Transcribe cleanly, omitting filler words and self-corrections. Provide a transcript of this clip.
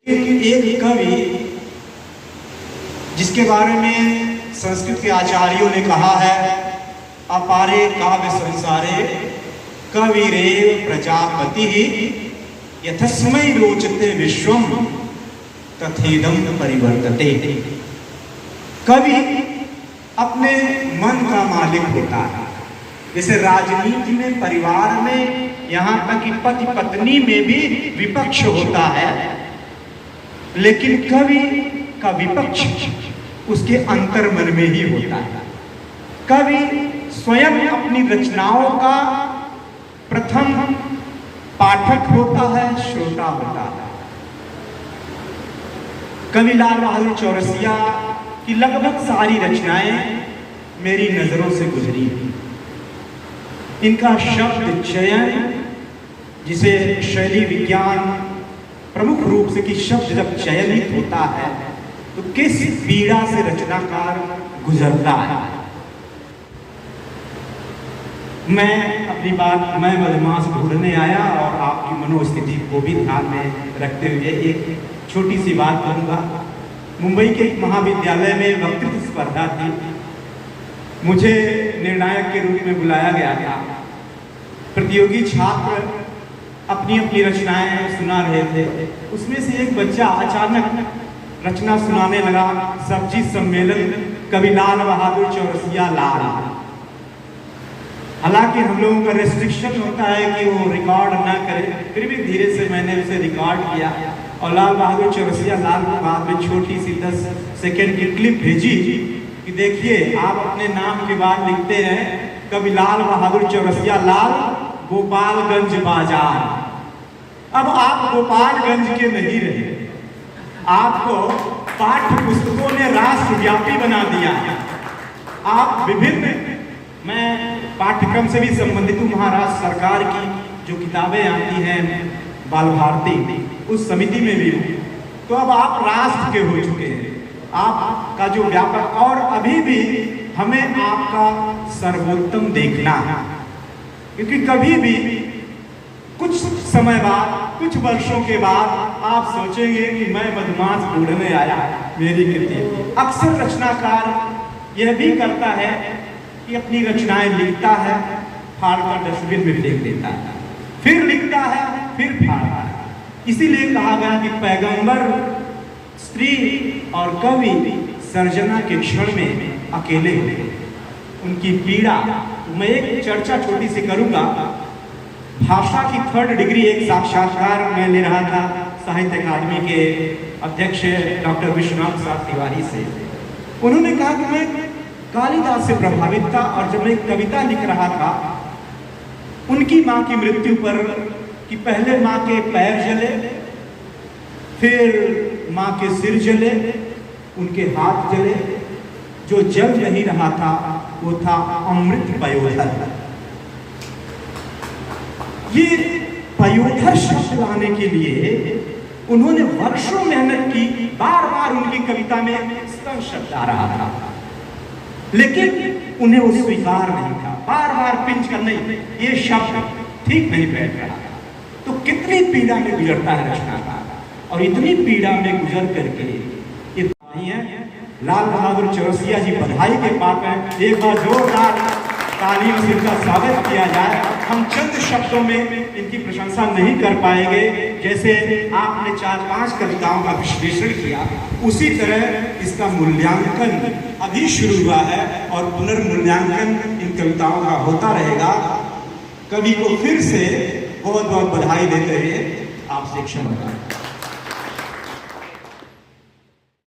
एक कवि जिसके बारे में संस्कृत के आचार्यों ने कहा है, अपारे काव्य संसारे कविरेव प्रजापति यथस्मै रोचते विश्वम तथेदम परिवर्तते। कवि अपने मन का मालिक होता है। जैसे राजनीति में, परिवार में, यहाँ तक कि पति पत्नी में भी विपक्ष होता है, लेकिन कवि का विपक्ष उसके अंतर्मन में ही होता है। कवि स्वयं अपनी रचनाओं का प्रथम पाठक होता है, श्रोता होता है। कवि लाल बहादुर चौरसिया की लगभग सारी रचनाएं मेरी नजरों से गुजरी। इनका शब्द चयन, जिसे शैली विज्ञान प्रमुख रूप से कि शब्द जब चयनित होता है तो किस पीड़ा से रचनाकार गुजरता है। मैं अपनी बात मैं मधुमास ढूंढने आया और आपकी मनोस्थिति को भी ध्यान में रखते हुए एक छोटी सी बात करूंगा। मुंबई के एक महाविद्यालय में वक्तृत्व स्पर्धा थी। मुझे निर्णायक के रूप में बुलाया गया था। प्रतियोगी छात्र अपनी अपनी रचनाएं सुना रहे थे। उसमें से एक बच्चा अचानक रचना सुनाने लगा, सब्जी सम्मेलन कवि लाल बहादुर चौरसिया लाल। हालांकि हम लोगों का रेस्ट्रिक्शन होता है कि वो रिकॉर्ड ना करे, फिर भी धीरे से मैंने उसे रिकॉर्ड किया और लाल बहादुर चौरसिया लाल के बाद में छोटी सी 10 सेकेंड की क्लिप भेजी कि देखिए, आप अपने नाम के बाद लिखते हैं कवि लाल बहादुर चौरसिया लाल, गोपालगंज बाजार। अब आप गोपालगंज के नहीं रहे, आपको पाठ्य पुस्तकों ने राष्ट्रव्यापी बना दिया है। आप विभिन्न, मैं पाठ्यक्रम से भी संबंधित हूँ, महाराष्ट्र सरकार की जो किताबें आती हैं बाल भारती, उस समिति में भी हूँ। तो अब आप राष्ट्र के हो चुके हैं। आपका जो व्यापक, और अभी भी हमें आपका सर्वोत्तम देखना है, क्योंकि कभी भी कुछ समय बाद, कुछ वर्षों के बाद आप सोचेंगे कि मैं मधुमास ढूंढने आया मेरी कृति। अक्सर रचनाकार यह भी करता है कि अपनी रचनाएं लिखता है, फाड़कर डस्टबिन में फेंक देता है, फिर लिखता है, फिर फाड़ता है। इसीलिए कहा गया कि पैगंबर, स्त्री और कवि सर्जना के क्षण में अकेले होते। उनकी पीड़ा, मैं एक चर्चा छोटी सी करूंगा। भाषा की 3rd डिग्री एक साक्षात्कार मैं ले रहा था साहित्य अकादमी के अध्यक्ष डॉक्टर विश्वनाथ साहब तिवारी से। उन्होंने कहा कि मैं कालिदास से प्रभावित था और जब मैं कविता लिख रहा था उनकी माँ की मृत्यु पर, कि पहले माँ के पैर जले, फिर माँ के सिर जले, उनके हाथ जले, जो जल नहीं रहा था वो था अमृत पयोधर। ये पयोधर शब्द लाने के लिए उन्होंने वर्षों मेहनत की। बार बार उनकी कविता में स्तन शब्द आ रहा था, लेकिन उन्हें वो स्वीकार नहीं था। बार बार पिंच कर, नहीं, ये शब्द ठीक नहीं बैठ रहा। तो कितनी पीड़ा में गुजरता है रचनाकार, और इतनी पीड़ा में गुजर करके ये नहीं है। लाल बहादुर चौरसिया जी बधाई के पात्र हैं। एक बार जोरदार तालियों से इनका स्वागत किया जाए। हम चंद शब्दों में इनकी प्रशंसा नहीं कर पाएंगे। जैसे आपने 4-5 कविताओं का विश्लेषण किया, उसी तरह इसका मूल्यांकन अभी शुरू हुआ है और पुनर्मूल्यांकन इन कविताओं का होता रहेगा। कवि को फिर से बहुत बहुत बधाई देते हुए आपसे क्षमा।